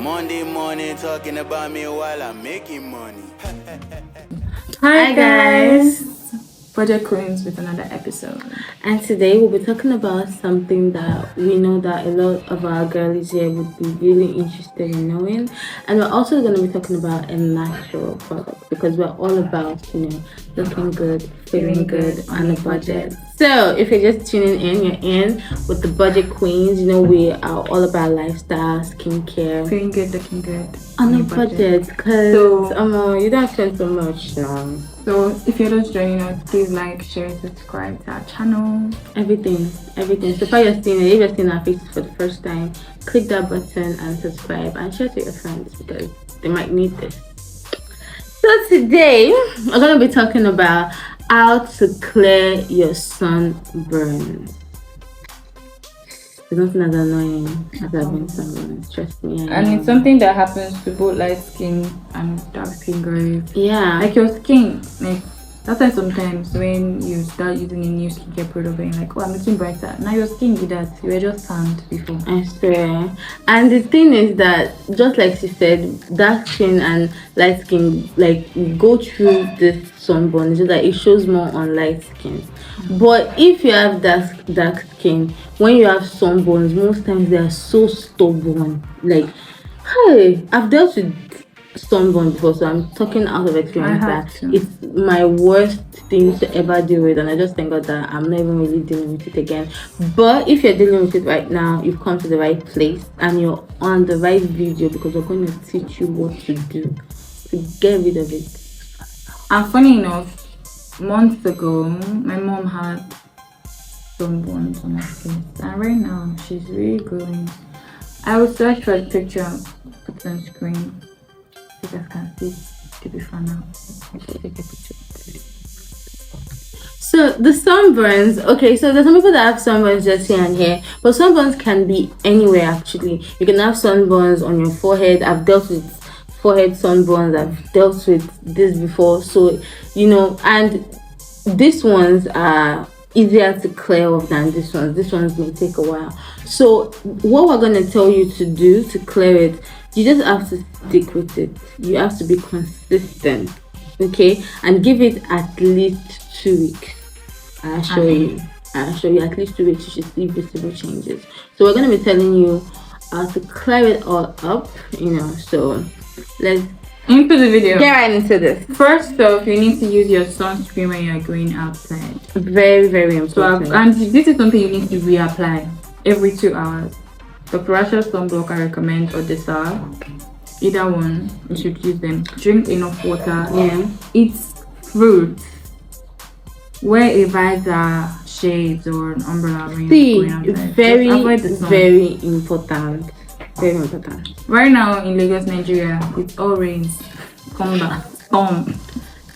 Monday morning talking about me while I'm making money. Hi guys, Budget Kweens with another episode. And today we'll be talking about something that we know that a lot of our girlies here would be really interested in knowing. And we're also going to be talking about a natural product because we're all about, looking good, feeling good on a budget. So if you're just tuning in, you're in with the Budget Kweens. We are all about lifestyle, skincare. Feeling good, looking good. On a budget, because you don't spend so much now. So if you're just joining us, please like, share, subscribe to our channel. Everything. So far you're seeing it, if you're seeing our faces for the first time, click that button and subscribe and share to your friends because they might need this. So today we're going to be talking about how to clear your sunburns. It's nothing as annoying as having sunburns, trust me. And it's something that happens to both light skin and dark skin girls. Yeah. Like your skin, that's why sometimes when you start using a new skincare product and you're like, oh, I'm looking brighter. Now your skin did that. You were just tanned before. I swear. And the thing is that, just like she said, dark skin and light skin, go through this sunburn. It's just that it shows more on light skin. But if you have dark skin, when you have sunburns, most times they are so stubborn. Hey, I've dealt with sunburn before, so I'm talking out of experience that it's my worst thing to ever deal with, and I just thank God that I'm not even really dealing with it again. But if you're dealing with it right now, you've come to the right place and you're on the right video because we're going to teach you what to do to get rid of it. And funny enough, months ago my mom had sunburns on her face, and right now she's really glowing. I will search for a picture, put it on screen. You guys can see the before now. Take a picture. So the sunburns, okay, so there's some people that have sunburns just here and here, but sunburns can be anywhere actually. You can have sunburns on your forehead. I've dealt with forehead sunburns, I've dealt with this before, so and these ones are easier to clear off than this ones may take a while. So what we're going to tell you to do to clear it, you just have to stick with it. You have to be consistent, okay, and give it at least 2 weeks. I'll show you at least 2 weeks. You should see visible changes. So we're going to be telling you how to clear it all up, so let's into the video. Get right into this. First off, you need to use your sunscreen when you are going outside. Very, very important. So, and this is something you need to reapply every 2 hours. The Precious sunblock I recommend, or Disaar, either one, you should use them. Drink enough water. Yeah. Eat fruits. Wear a visor, shades, or an umbrella when you're going outside. Very important. Very important. Right now in Lagos, Nigeria, it's all rains. Come back. So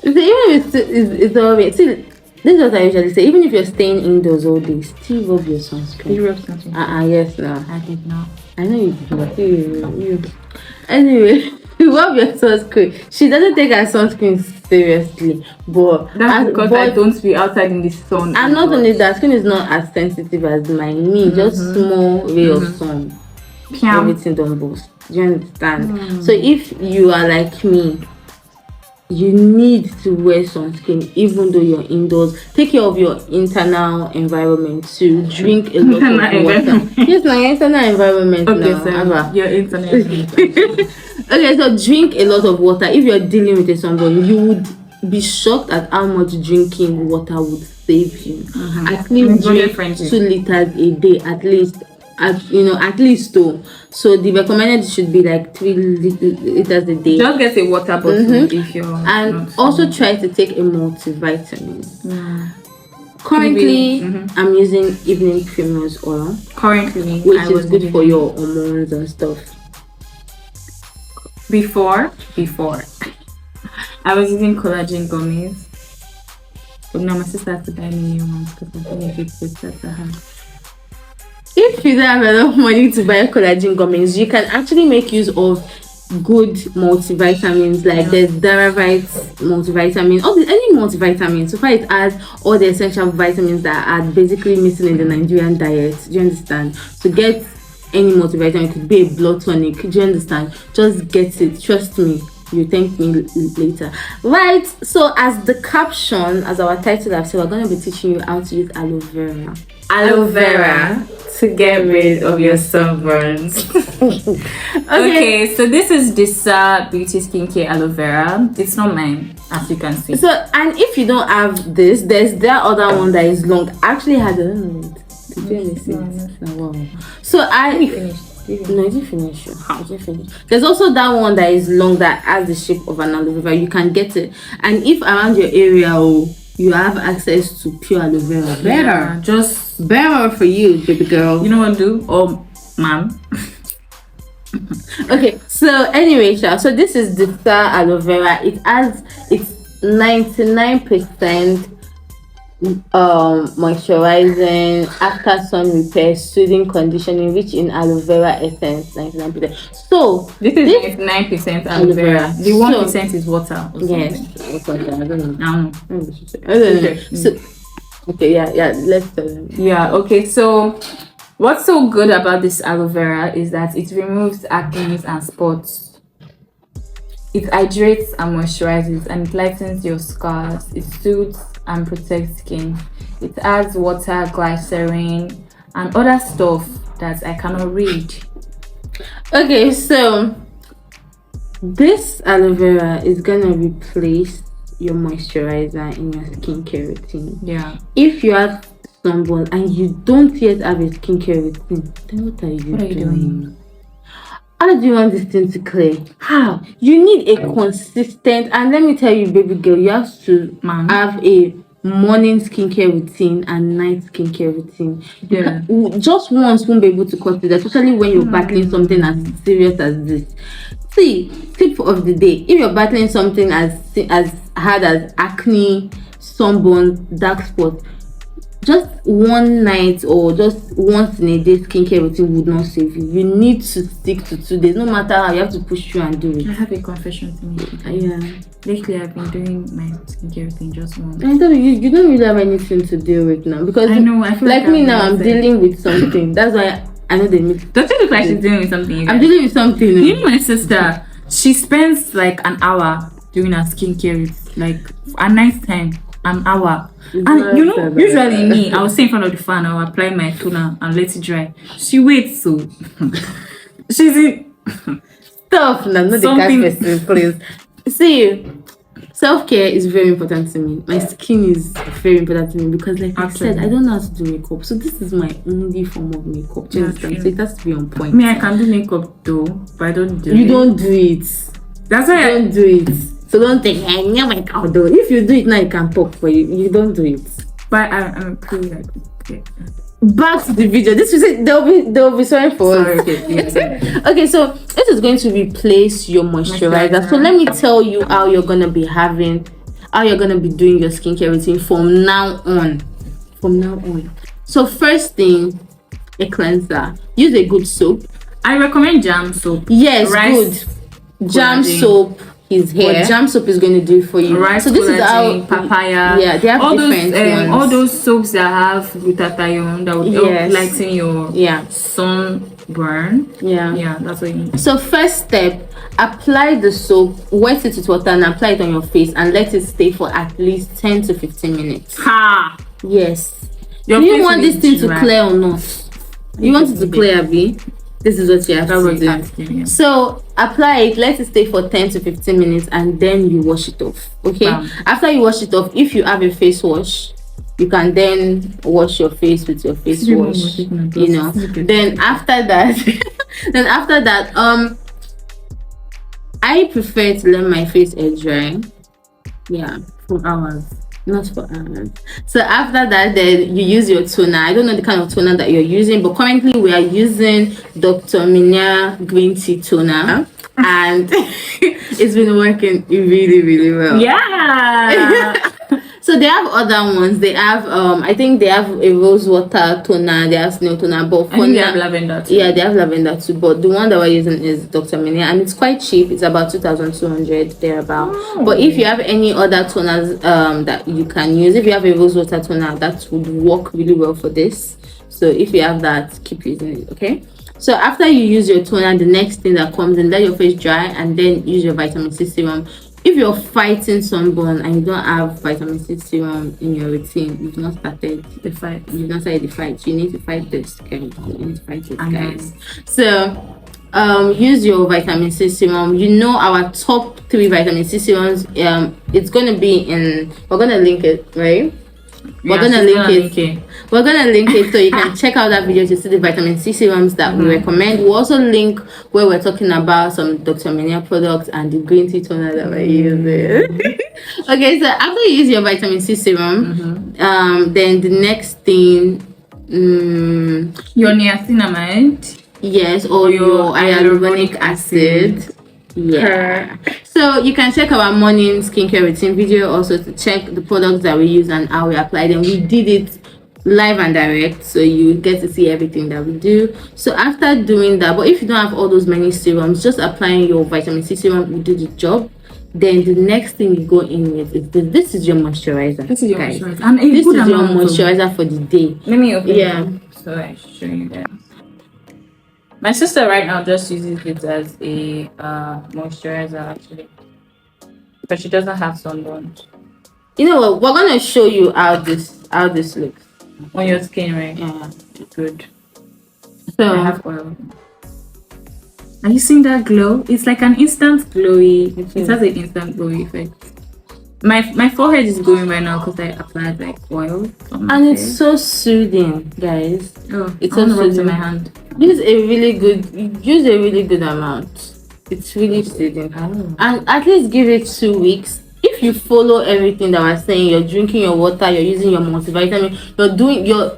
even if it's all rain, see, this is what I usually say. Even if you're staying indoors all day, still rub your sunscreen. You rub sunscreen? Yes, no. I think not. I know you do. Anyway, rub your sunscreen. She doesn't take her sunscreen seriously, but that's because I don't be outside in the sun. And not only that, skin is not as sensitive as me. Just small ray of sun. Everything don't boost. Do you understand? So if you are like me, you need to wear sunscreen even though you're indoors. Take care of your internal environment to drink a lot of water. Yes, my internal environment. Okay, your internal environment. Okay, so drink a lot of water. If you're dealing with a sunburn, you would be shocked at how much drinking water would save you. At least drink 2 liters a day, at least. At least though. So the recommended should be like 3 liters a day. Just get a water bottle if you're and also try to take a multivitamin. Currently, I'm using evening primrose oil. Currently, which is good for your hormones and stuff. Before, I was using collagen gummies. But now my sister has to buy me new ones because I think it's good to have. If you don't have enough money to buy collagen gummies, you can actually make use of good multivitamins like the Daravite multivitamin, any multivitamin. So far it has all the essential vitamins that are basically missing in the Nigerian diet. Do you understand? So get any multivitamin, it could be a blood tonic. Do you understand? Just get it. Trust me. You thank me later. Right. So as the caption, as our title have said, we're going to be teaching you how to use aloe vera. Aloe vera to get rid of your sunburns. Okay, so this is Disaar Beauty Skincare Aloe Vera. It's not mine, as you can see. So, and if you don't have this, there's that other one that is long. I actually had a wow. So I finished. No, I didn't finish. How did you finish? There's also that one that is long that has the shape of an aloe vera. You can get it, and if around your area you have access to pure aloe vera, better. Just better for you, baby girl. You know what to do? Oh, ma'am. Okay, so anyway, so this is the Disaar Aloe Vera. It's 99% moisturizing, after sun repair, soothing, conditioning, rich in aloe vera essence. 99%. So this is 99% aloe vera. The 1% is water. Yes, water. I don't know. Okay. So okay, yeah. Let's tell them. Yeah. Okay. So what's so good about this aloe vera is that it removes acne and spots. It hydrates and moisturizes, and it lightens your scars. It soothes and protects skin. It adds water, glycerin, and other stuff that I cannot read. Okay, so this aloe vera is gonna replace your moisturizer in your skincare routine. Yeah. If you have sunburn and you don't yet have a skincare routine, then what are you doing? How do you want this thing to clear? How? You need a consistent, and let me tell you, baby girl, you have to have a morning skincare routine and night skincare routine. Yeah. Just once won't be able to cut it, especially when you're battling something as serious as this. See, tip of the day: if you're battling something as hard as acne, sunburn, dark spots, just one night or just once in a day skincare routine would not save you. You need to stick to 2 days. No matter how, you have to push through and do it. I have a confession to make. Yeah. Lately, I've been doing my skincare routine just once. I tell you don't really have anything to deal with now, because I know. I feel like me now. I'm dealing with something. That's why I know they make. Don't you look like she's dealing with something? I'm dealing with something. You know, my sister, she spends like an hour doing her skincare routine, like a nice time. An hour. And you know, usually me, I will stay in front of the fan, I will apply my toner and let it dry. She waits, so she's in stuff. No, not the cat person, please. See, self-care is very important to me. My skin is very important to me because, like I said, I don't know how to do makeup, so this is my only form of makeup. So it has to be on point. Me, I can do makeup though, but I don't do it. You don't do it. That's why I don't do it. So don't think I never can do it. If you do it now, you can talk, but you don't do it. But I'm pretty like okay. Back to the video. This is it. They'll be sorry for us. Okay, so this is going to replace your moisturizer. So let me tell you how you're gonna be doing your skincare routine from now on. So first thing, a cleanser. Use a good soap. I recommend jam soap. Yes, good. Jam soap is here. What jam soap is going to do for you. Rice, so this is how papaya. Yeah, they have all different ones. All those soaps that have glutathione that would help lighten your sunburn. Yeah, that's what you need. So first step, apply the soap, wet it with water, and apply it on your face, and let it stay for at least 10 to 15 minutes. Ha! Yes. Do you want this thing to clear or not? You want it to clear, Abby? This is what you have to do. So apply it, let it stay for 10 to 15 minutes, and then you wash it off. Okay. After you wash it off, if you have a face wash, you can then wash your face with your face wash. You know. Then after that, I prefer to let my face air dry. Yeah, for hours. Not for hours. So after that, then you use your toner. I don't know the kind of toner that you're using, but currently we are using Dr. Minya green tea toner, and it's been working really, really well. Yeah. So they have other ones. They have I think they have a rose water toner, they have snail toner, but I think they have lavender too. Yeah, they have lavender too, but the one that we're using is Dr. Minya, and it's quite cheap. It's about 2,200 thereabout. But if you have any other toners that you can use, if you have a rose water toner, that would work really well for this. So if you have that, keep using it, okay? So after you use your toner, the next thing that comes in, let your face dry and then use your vitamin C serum. If you're fighting sunburn and you don't have vitamin C serum in your routine, you've not started the fight. You've not started the fight. You need to fight this, guys. You need to fight this, guys. So use your vitamin C serum. You know our top 3 vitamin C serums. It's gonna be in. We're gonna link it, right? We're gonna link it. We're gonna link it so you can check out that video to see the vitamin C serums that we recommend. We'll also link where we're talking about some Dr. Mania products and the green tea toner that we're using. Okay, so after you use your vitamin C serum, then the next thing, your niacinamide. Yes, or your hyaluronic acid. Yeah. So you can check our morning skincare routine video also to check the products that we use and how we apply them. We did it live and direct, so you get to see everything that we do. So after doing that, but if you don't have all those many serums, just applying your vitamin C serum will do the job. Then the next thing you go in with is this is your moisturizer. This is your guys. moisturizer. And this is your moisturizer for the day. Let me open it. So I show you that. My sister right now just uses it as a moisturizer actually, but she doesn't have sunburn. You know what? We're gonna show you how this looks on your skin, right? Yeah, good. So I have oil. Are you seeing that glow? It's like an instant glowy. It has an instant glowy effect. My forehead is glowing right now because I applied like oil, and it's so soothing, guys. Oh, it's so soothing in my hand. Use a really good amount. It's really soothing. And at least give it 2 weeks. If you follow everything that we're saying, you're drinking your water, you're using your multivitamin,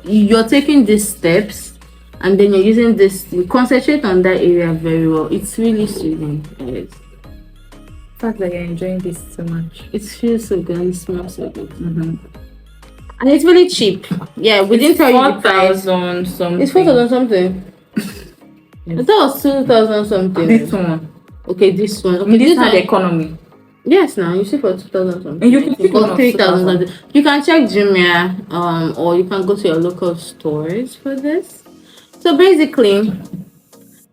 you're taking these steps, and then you're using this, you concentrate on that area very well. It's really soothing, guys. In fact, like, I'm enjoying this so much. It feels so good and it smells so good. And it's really cheap. Yeah, we didn't tell you the price. Something. It's 4,000 something. I thought it was 2,000 something. This one. Okay, this one. Okay, this had economy. Yes, now you see for 2,000 something. And you can see for 3,000 something. You can check Jumia, or you can go to your local stores for this. So basically,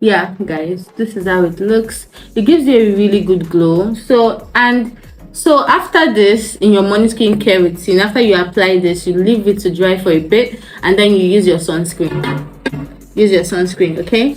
yeah, guys, this is how it looks. It gives you a really good glow. So after this, in your morning skincare routine, after you apply this, you leave it to dry for a bit, and then you use your sunscreen. Use your sunscreen, okay?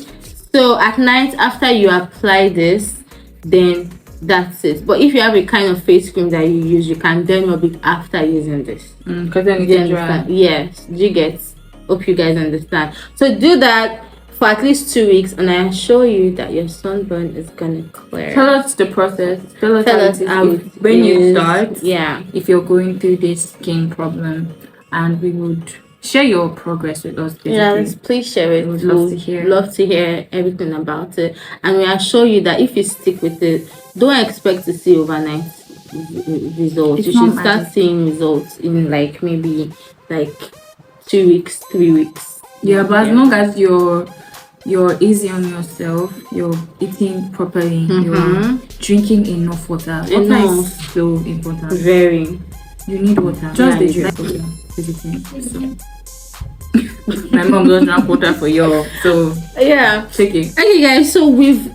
So at night, after you apply this, then that's it. But if you have a kind of face cream that you use, you can then rub it after using this. Because then it's dry. Yes, you get. Hope you guys understand. So do that for at least 2 weeks, and I assure you that your sunburn is gonna clear. Tell us the process. Tell us how when you start. Yeah, if you're going through this skin problem, and we would share your progress with us. Basically. Yes, please share it. We would love to hear everything about it, and we assure you that if you stick with it, don't expect to see overnight results. You should start seeing results in like maybe like 2 weeks, 3 weeks. Yeah, but as long as you're easy on yourself, you're eating properly, you're drinking enough water. Water is so important. Very. You need water. Just the drink water. So. My mom does drink water for you, so yeah. Take it. Okay, guys. So we've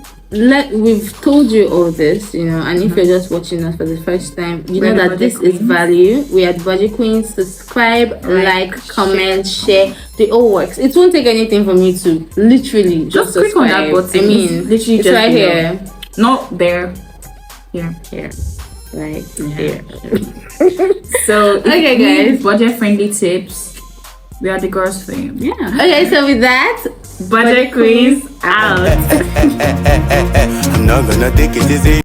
told you all this, you know, and if you're just watching us for the first time, you know that this is value. We are Budget Queens. Subscribe, like, comment, share. The all works. It won't take anything from you to literally just click on that button. I mean, literally it's just right here, not there. Here, right here. So okay, guys, budget-friendly tips. We are the girls for you. Yeah. Okay, so with that, Budget Queens out. I'm not gonna take it easy.